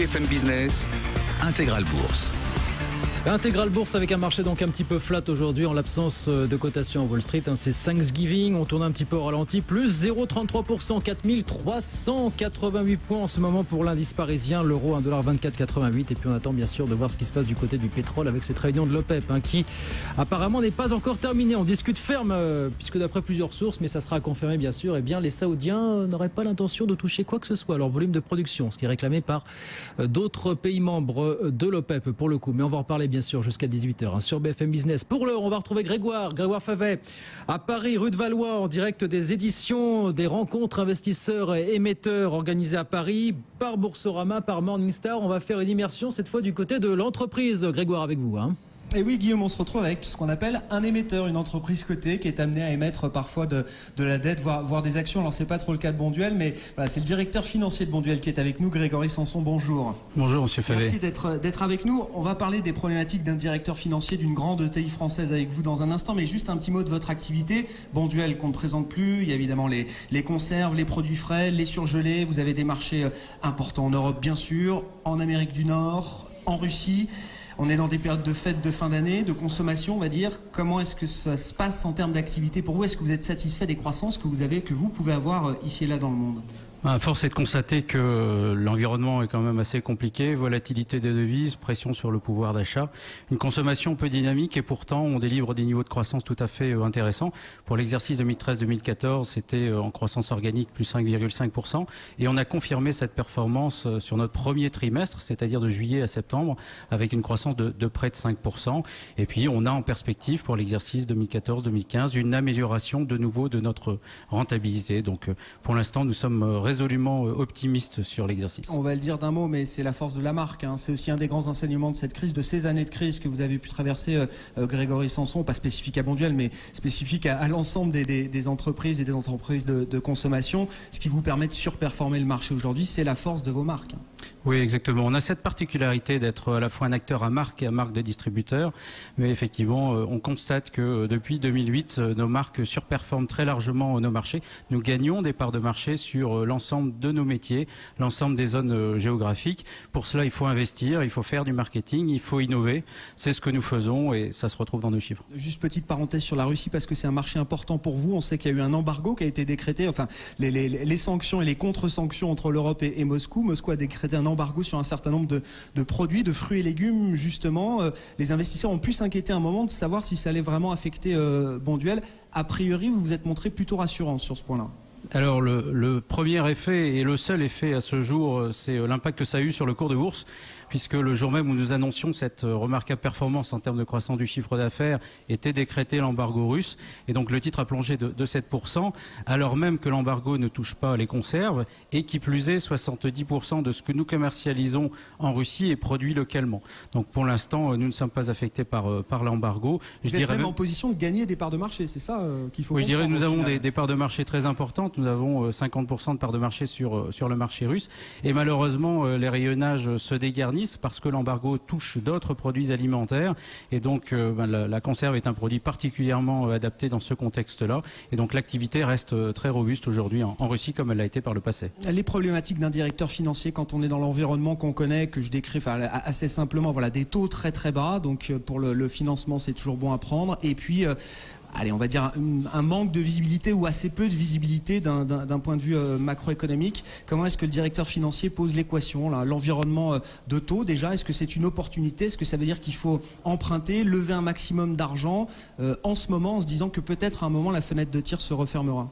BFM Business, Intégral Bourse. Intégral Bourse avec un marché donc un petit peu flat aujourd'hui en l'absence de cotation à Wall Street. C'est Thanksgiving, on tourne un petit peu au ralenti. Plus 0,33%, 4388 points en ce moment pour l'indice parisien. L'euro 1,2488. Et puis on attend bien sûr de voir ce qui se passe du côté du pétrole avec cette réunion de l'OPEP qui apparemment n'est pas encore terminée. On discute ferme puisque d'après plusieurs sources, mais ça sera confirmé bien sûr, les Saoudiens n'auraient pas l'intention de toucher quoi que ce soit à leur volume de production, ce qui est réclamé par d'autres pays membres de l'OPEP pour le coup. Mais on va en reparler bien sûr jusqu'à 18h sur BFM Business. Pour l'heure, on va retrouver Grégoire Favet à Paris, rue de Valois, en direct des éditions des rencontres investisseurs et émetteurs organisées à Paris par Boursorama, par Morningstar. On va faire une immersion cette fois du côté de l'entreprise. Grégoire, avec vous. Et oui, Guillaume, on se retrouve avec ce qu'on appelle un émetteur, une entreprise cotée qui est amenée à émettre parfois de la dette, voire des actions. Alors, c'est pas trop le cas de Bonduelle, mais voilà, c'est le directeur financier de Bonduelle qui est avec nous, Grégory Sanson. Bonjour. Bonjour, monsieur Favet. Merci d'être avec nous. On va parler des problématiques d'un directeur financier d'une grande ETI française avec vous dans un instant, mais juste un petit mot de votre activité. Bonduelle qu'on ne présente plus. Il y a évidemment les conserves, les produits frais, les surgelés. Vous avez des marchés importants en Europe, bien sûr, en Amérique du Nord, en Russie. On est dans des périodes de fêtes de fin d'année, de consommation, on va dire. Comment est-ce que ça se passe en termes d'activité pour vous? Est-ce que vous êtes satisfait des croissances que vous pouvez avoir ici et là dans le monde? Force est de constater que l'environnement est quand même assez compliqué, volatilité des devises, pression sur le pouvoir d'achat, une consommation peu dynamique et pourtant on délivre des niveaux de croissance tout à fait intéressants. Pour l'exercice 2013-2014, c'était en croissance organique plus 5,5% et on a confirmé cette performance sur notre premier trimestre, c'est-à-dire de juillet à septembre, avec une croissance de près de 5%. Et puis on a en perspective pour l'exercice 2014-2015 une amélioration de nouveau de notre rentabilité. Donc pour l'instant nous sommes résolument optimiste sur l'exercice. On va le dire d'un mot, mais c'est la force de la marque. C'est aussi un des grands enseignements de cette crise, de ces années de crise que vous avez pu traverser, Grégory Sanson, pas spécifique à Bonduelle, mais spécifique à l'ensemble des entreprises et des entreprises de consommation. Ce qui vous permet de surperformer le marché aujourd'hui, c'est la force de vos marques. Oui, exactement. On a cette particularité d'être à la fois un acteur à marque et à marque de distributeur, mais effectivement, on constate que depuis 2008, nos marques surperforment très largement nos marchés. Nous gagnons des parts de marché sur l'ensemble de nos métiers, l'ensemble des zones géographiques. Pour cela, il faut investir, il faut faire du marketing, il faut innover. C'est ce que nous faisons et ça se retrouve dans nos chiffres. Juste petite parenthèse sur la Russie parce que c'est un marché important pour vous. On sait qu'il y a eu un embargo qui a été décrété, enfin les sanctions et les contre-sanctions entre l'Europe et Moscou. Moscou a décrété un embargo sur un certain nombre de produits, de fruits et légumes, justement. Les investisseurs ont pu s'inquiéter un moment de savoir si ça allait vraiment affecter Bonduelle. A priori, vous vous êtes montré plutôt rassurant sur ce point-là. Alors le premier effet et le seul effet à ce jour, c'est l'impact que ça a eu sur le cours de bourse, puisque le jour même où nous annoncions cette remarquable performance en termes de croissance du chiffre d'affaires était décrété l'embargo russe, et donc le titre a plongé de 7%, alors même que l'embargo ne touche pas les conserves, et qui plus est 70% de ce que nous commercialisons en Russie est produit localement. Donc pour l'instant, nous ne sommes pas affectés par l'embargo. Vous êtes même en position de gagner des parts de marché, c'est ça qu'il faut comprendre? Oui, je dirais que nous avons des parts de marché très importantes. Nous avons 50% de parts de marché sur le marché russe. Et malheureusement, les rayonnages se dégarnissent parce que l'embargo touche d'autres produits alimentaires. Et donc, la conserve est un produit particulièrement adapté dans ce contexte-là. Et donc, l'activité reste très robuste aujourd'hui en Russie comme elle l'a été par le passé. Les problématiques d'un directeur financier quand on est dans l'environnement qu'on connaît, que je décris assez simplement, voilà, des taux très très bas. Donc, pour le financement, c'est toujours bon à prendre. Et puis... allez, on va dire un manque de visibilité ou assez peu de visibilité d'un point de vue macroéconomique. Comment est-ce que le directeur financier pose l'équation, l'environnement de taux déjà? Est-ce que c'est une opportunité? Est-ce que ça veut dire qu'il faut emprunter, lever un maximum d'argent en ce moment en se disant que peut-être à un moment la fenêtre de tir se refermera?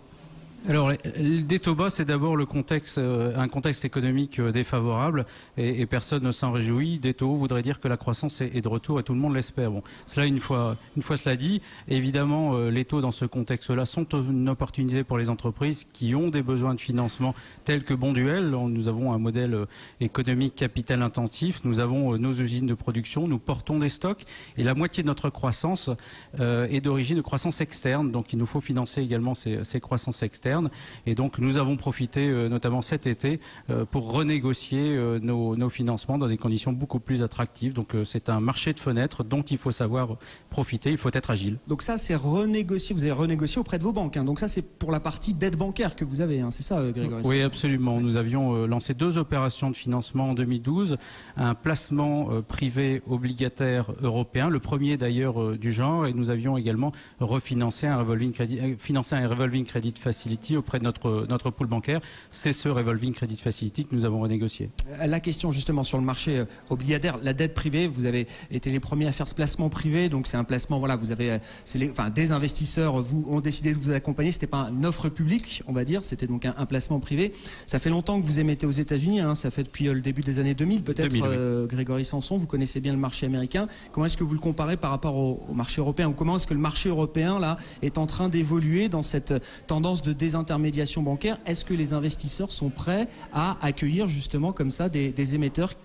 Alors, des taux bas, c'est d'abord un contexte économique défavorable et personne ne s'en réjouit. Des taux hauts voudrait dire que la croissance est de retour et tout le monde l'espère. Bon, cela une fois cela dit, évidemment, les taux dans ce contexte-là sont une opportunité pour les entreprises qui ont des besoins de financement tels que Bonduelle. Nous avons un modèle économique capital intensif, nous avons nos usines de production, nous portons des stocks et la moitié de notre croissance est d'origine de croissance externe. Donc, il nous faut financer également ces croissances externes. interne. Et donc nous avons profité notamment cet été pour renégocier nos financements dans des conditions beaucoup plus attractives. Donc c'est un marché de fenêtres dont il faut savoir profiter, il faut être agile. Donc ça c'est renégocié, vous avez renégocié auprès de vos banques, hein. Donc ça c'est pour la partie dette bancaire que vous avez, hein. C'est ça Grégory? Oui, absolument. Nous avions lancé 2 opérations de financement en 2012, un placement privé obligataire européen, le premier d'ailleurs du genre, et nous avions également refinancé un revolving credit facility auprès de notre pool bancaire. C'est ce revolving credit facility que nous avons renégocié. La question justement sur le marché obligataire, la dette privée, vous avez été les premiers à faire ce placement privé, donc c'est un placement, voilà, vous avez, des investisseurs ont décidé de vous accompagner, c'était pas une offre publique, on va dire, c'était donc un placement privé. Ça fait longtemps que vous émettez aux États-Unis, hein, ça fait depuis le début des années 2000, peut-être. Oui. Grégory Sanson, vous connaissez bien le marché américain. Comment est-ce que vous le comparez par rapport au marché européen, ou comment est-ce que le marché européen là est en train d'évoluer dans cette tendance de désintermédiation bancaire? Est-ce que les investisseurs sont prêts à accueillir justement comme ça des émetteurs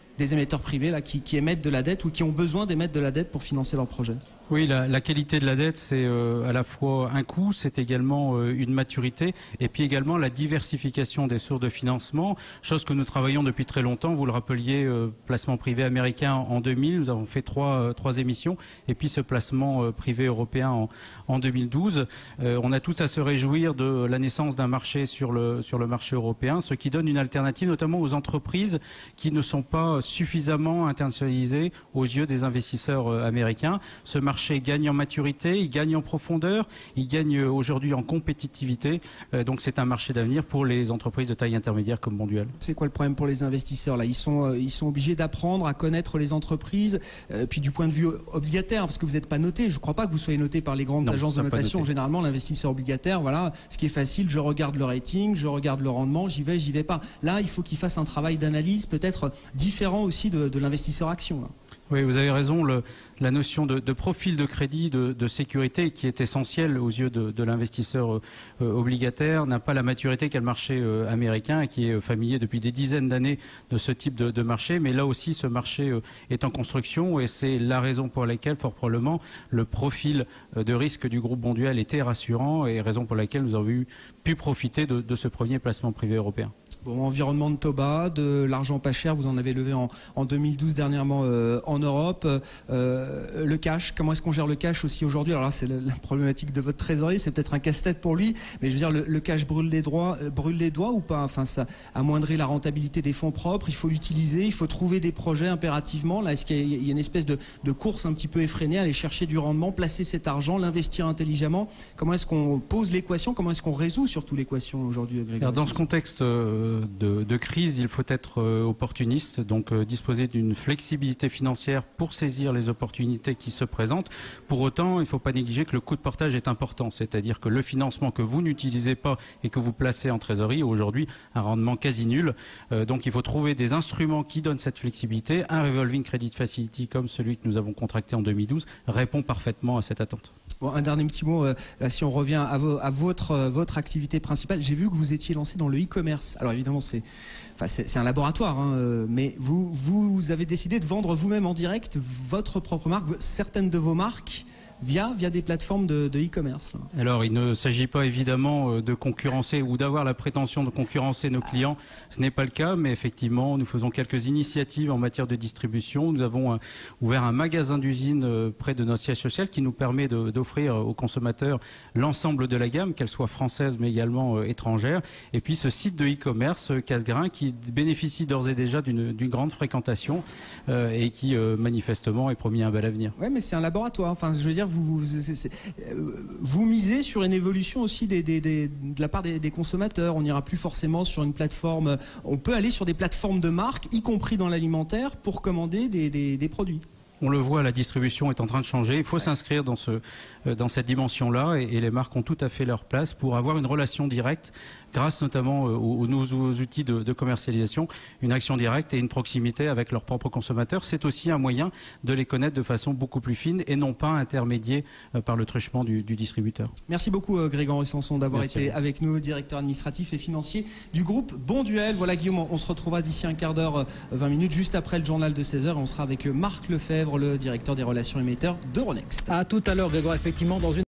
privés là, qui émettent de la dette ou qui ont besoin d'émettre de la dette pour financer leurs projets? Oui, la qualité de la dette, c'est à la fois un coût, c'est également une maturité, et puis également la diversification des sources de financement, chose que nous travaillons depuis très longtemps. Vous le rappeliez, placement privé américain en 2000, nous avons fait trois émissions, et puis ce placement privé européen en 2012. On a tous à se réjouir de la naissance d'un marché sur le marché européen, ce qui donne une alternative notamment aux entreprises qui ne sont pas suffisamment internationalisées aux yeux des investisseurs américains. Ce marché gagne en maturité, il gagne en profondeur, il gagne aujourd'hui en compétitivité. Donc c'est un marché d'avenir pour les entreprises de taille intermédiaire comme Bonduelle. C'est quoi le problème pour les investisseurs là? Ils sont obligés d'apprendre à connaître les entreprises, puis du point de vue obligataire, parce que vous n'êtes pas noté. Je ne crois pas que vous soyez noté par les grandes agences de notation. Généralement, l'investisseur obligataire, voilà, ce qui est facile, je regarde le rating, je regarde le rendement, j'y vais pas. Là, il faut qu'il fasse un travail d'analyse peut-être différent aussi de l'investisseur action. Là. Oui, vous avez raison. La notion de profil de crédit, de sécurité, qui est essentielle aux yeux de l'investisseur obligataire, n'a pas la maturité qu'a le marché américain, et qui est familier depuis des dizaines d'années de ce type de marché. Mais là aussi, ce marché est en construction, et c'est la raison pour laquelle, fort probablement, le profil de risque du groupe Bonduelle était rassurant, et raison pour laquelle nous avons pu profiter de ce premier placement privé européen. Bon, environnement de taux bas, de l'argent pas cher, vous en avez levé en 2012 dernièrement en Europe. Le cash, comment est-ce qu'on gère le cash aussi aujourd'hui? Alors là, c'est la problématique de votre trésorier, c'est peut-être un casse-tête pour lui, mais je veux dire, le cash brûle les doigts ou pas? Enfin, ça amoindrit la rentabilité des fonds propres, il faut l'utiliser, il faut trouver des projets impérativement. Là, est-ce qu'il y a une espèce de course un petit peu effrénée à aller chercher du rendement, placer cet argent, l'investir intelligemment? Comment est-ce qu'on pose l'équation? Comment est-ce qu'on résout surtout l'équation aujourd'hui, Grégory? Dans ce contexte de crise, il faut être opportuniste, donc disposer d'une flexibilité financière pour saisir les opportunités qui se présentent. Pour autant, il ne faut pas négliger que le coût de portage est important, c'est-à-dire que le financement que vous n'utilisez pas et que vous placez en trésorerie aujourd'hui a un rendement quasi nul. Donc il faut trouver des instruments qui donnent cette flexibilité. Un revolving credit facility comme celui que nous avons contracté en 2012 répond parfaitement à cette attente. Bon, un dernier petit mot, là, si on revient à votre activité principale, j'ai vu que vous étiez lancé dans le e-commerce. Alors évidemment, c'est un laboratoire, hein, mais vous avez décidé de vendre vous-même en direct votre propre marque, certaines de vos marques, via des plateformes de e-commerce. Alors, il ne s'agit pas évidemment de concurrencer ou d'avoir la prétention de concurrencer nos clients. Ce n'est pas le cas, mais effectivement, nous faisons quelques initiatives en matière de distribution. Nous avons ouvert un magasin d'usine près de notre siège social qui nous permet d'offrir aux consommateurs l'ensemble de la gamme, qu'elle soit française mais également étrangère. Et puis ce site de e-commerce, Casgrain, qui bénéficie d'ores et déjà d'une grande fréquentation et qui manifestement est promis un bel avenir. Oui, mais c'est un laboratoire. Enfin, je veux dire, vous misez sur une évolution aussi de la part des consommateurs. On n'ira plus forcément sur une plateforme. On peut aller sur des plateformes de marque, y compris dans l'alimentaire, pour commander des produits. On le voit, la distribution est en train de changer. Il faut s'inscrire dans cette dimension-là et les marques ont tout à fait leur place pour avoir une relation directe grâce notamment aux nouveaux outils de commercialisation, une action directe et une proximité avec leurs propres consommateurs. C'est aussi un moyen de les connaître de façon beaucoup plus fine et non pas intermédié par le truchement du distributeur. Merci beaucoup Grégory Sanson d'avoir été avec nous, directeur administratif et financier du groupe Bonduelle. Voilà Guillaume, on se retrouvera d'ici un quart d'heure, 20 minutes, juste après le journal de 16h. On sera avec Marc Lefebvre, le directeur des relations émetteurs d'Euronext. À tout à l'heure Grégory, effectivement, dans une